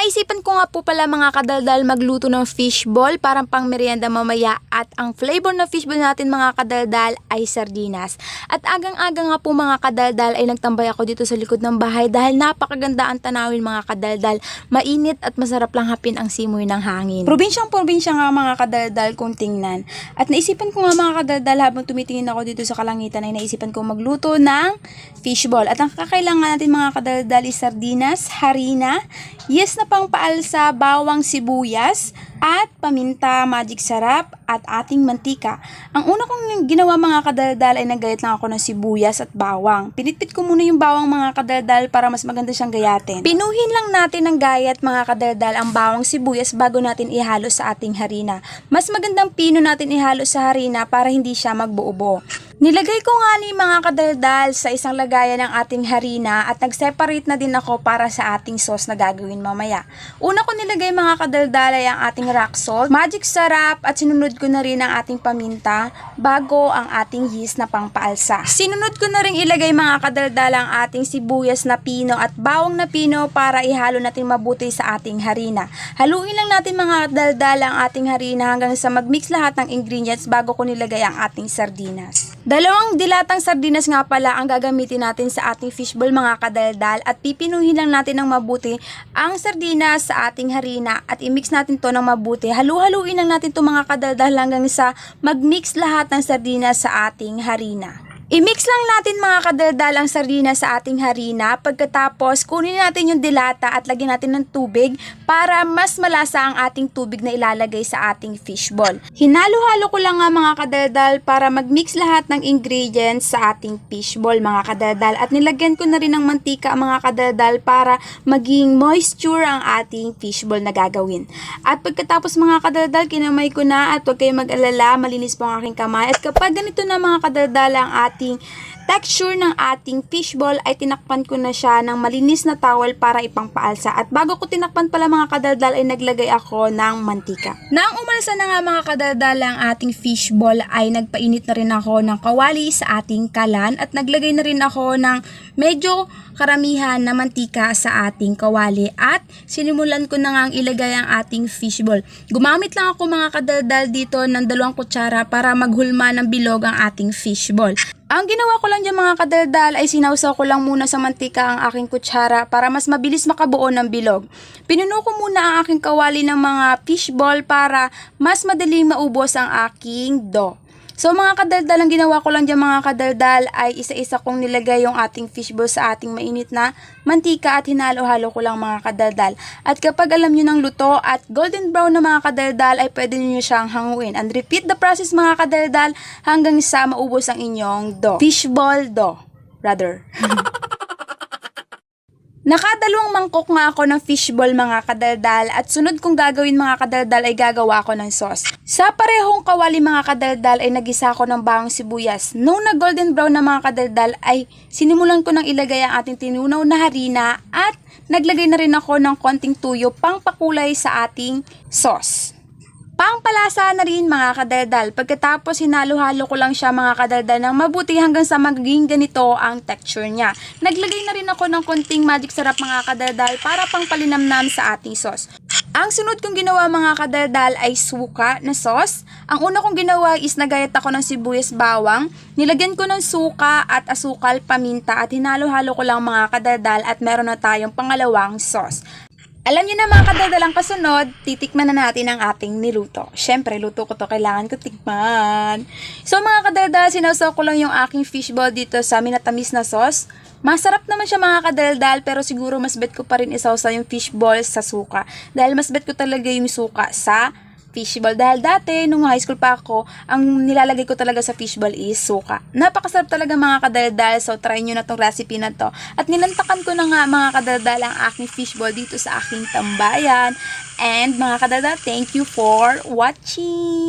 naisipan ko nga po pala mga kadaldal magluto ng fishball parang pang merienda mamaya at ang flavor ng fishball natin mga kadaldal ay sardinas. At agang-aga nga po mga kadaldal ay nagtambay ako dito sa likod ng bahay dahil napakaganda ang tanawin mga kadaldal. Mainit at masarap lang hapin ang simoy ng hangin. Probinsyang-probinsya nga mga kadaldal kung tingnan. At naisipan ko nga mga kadaldal habang tumitingin ako dito sa kalangitan ay naisipan ko magluto ng fishball. At ang kakailangan natin mga kadaldal is sardinas, harina, yes na pangpaalsa, bawang, sibuyas, at paminta, magic sarap, at ating mantika. Ang una kong ginawa mga kadaldal ay naggayat lang ako ng sibuyas at bawang. Pinitpit ko muna yung bawang mga kadaldal para mas maganda siyang gayatin. Pinuhin lang natin ng gayat mga kadaldal ang bawang sibuyas bago natin ihalo sa ating harina. Mas magandang pino natin ihalo sa harina para hindi siya magbuo-buo. Nilagay ko nga ni mga kadaldal sa isang lagayan ng ating harina at nag-separate na din ako para sa ating sauce na gagawin mamaya. Una ko nilagay mga kadaldal ay ang ating rock salt, magic sarap at sinunod ko na rin ang ating paminta bago ang ating yeast na pangpaalsa. Sinunod ko na rin ilagay mga kadaldal ang ating sibuyas na pino at bawang na pino para ihalo natin mabuti sa ating harina. Haluin lang natin mga kadaldal ang ating harina hanggang sa mag-mix lahat ng ingredients bago ko nilagay ang ating sardinas. Dalawang dilatang sardinas nga pala ang gagamitin natin sa ating fishball mga kadaldal at pipinuhin lang natin ng mabuti ang sardinas sa ating harina at i-mix natin to ng mabuti. Halu-haluin lang natin to mga kadaldal hanggang sa mag-mix lahat ng sardinas sa ating harina. I-mix lang natin mga kadaldal ang sardinas sa ating harina. Pagkatapos, kunin natin yung dilata at lagyan natin ng tubig para mas malasa ang ating tubig na ilalagay sa ating fishball. Hinalo-halo ko lang nga mga kadaldal para mag-mix lahat ng ingredients sa ating fishball mga kadaldal. At nilagyan ko na rin ng mantika mga kadaldal para maging moisture ang ating fishball na gagawin. At pagkatapos mga kadaldal, kinamay ko na at huwag kayong mag-alala, malinis po ang aking kamay. At kapag ganito na mga kadaldal ang ating texture ng ating fishball ay tinakpan ko na siya ng malinis na towel para ipangpaalsa. At bago ko tinakpan pala mga kadaldal ay naglagay ako ng mantika. Nang umalsa na nga mga kadaldal ang ating fishball ay nagpainit na rin ako ng kawali sa ating kalan at naglagay na rin ako ng medyo karamihan na mantika sa ating kawali at sinimulan ko na nga ang ilagay ang ating fishball. Gumamit lang ako mga kadaldal dito ng 2 kutsara para maghulma ng bilog ang ating fishball. Ang ginawa ko lang dyan mga kadaldal ay sinawsaw ko lang muna sa mantika ang aking kutsara para mas mabilis makabuo ng bilog. Pinuno ko muna ang aking kawali ng mga fishball para mas madaling maubos ang aking dough. So mga kadaldal, ang ginawa ko lang dyan mga kadaldal ay isa-isa kong nilagay yung ating fishball sa ating mainit na mantika at hinalo-halo ko lang mga kadaldal. At kapag alam nyo ng luto at golden brown na mga kadaldal ay pwede nyo siyang hanguin. And repeat the process mga kadaldal hanggang sa maubos ang inyong dough. Fishball dough, rather. Nakadalawang mangkok nga ako ng fishball mga kadaldal at sunod kong gagawin mga kadaldal ay gagawa ako ng sauce. Sa parehong kawali mga kadaldal ay nagisa ako ng bawang sibuyas. Nung na golden brown na mga kadaldal ay sinimulan ko nang ilagay ang ating tinunaw na harina at naglagay na rin ako ng konting tuyo pang pakulay sa ating sauce. Pangpalasa na rin mga kadaldal. Pagkatapos hinalo-halo ko lang siya mga kadaldal ng mabuti hanggang sa maging ganito ang texture niya. Naglagay na rin ako ng konting magic sarap mga kadaldal para pangpalinamnam sa ating sauce. Ang sunod kong ginawa mga kadaldal ay suka na sauce. Ang una kong ginawa is nagayat ako ng sibuyas bawang. Nilagyan ko ng suka at asukal, paminta at hinalo-halo ko lang mga kadaldal at meron na tayong pangalawang sauce. Alam niyo na mga kadaldal, ang kasunod, titikman na natin ang ating niluto. Syempre, luto ko to, kailangan ko tikman. So mga kadaldal, sinawsaw ko lang yung aking fishball dito sa minatamis na sauce. Masarap naman siya mga kadaldal, pero siguro mas bet ko pa rin isawsaw yung fishball sa suka. Dahil mas bet ko talaga yung suka sa fishball. Dahil dati, nung high school pa ako, ang nilalagay ko talaga sa fishball is suka. Napakasarap talaga mga kadaldal, so try nyo na tong recipe na to. At nilantakan ko na nga mga kadaldal ang aking fishball dito sa aking tambayan. And mga kadaldal, thank you for watching!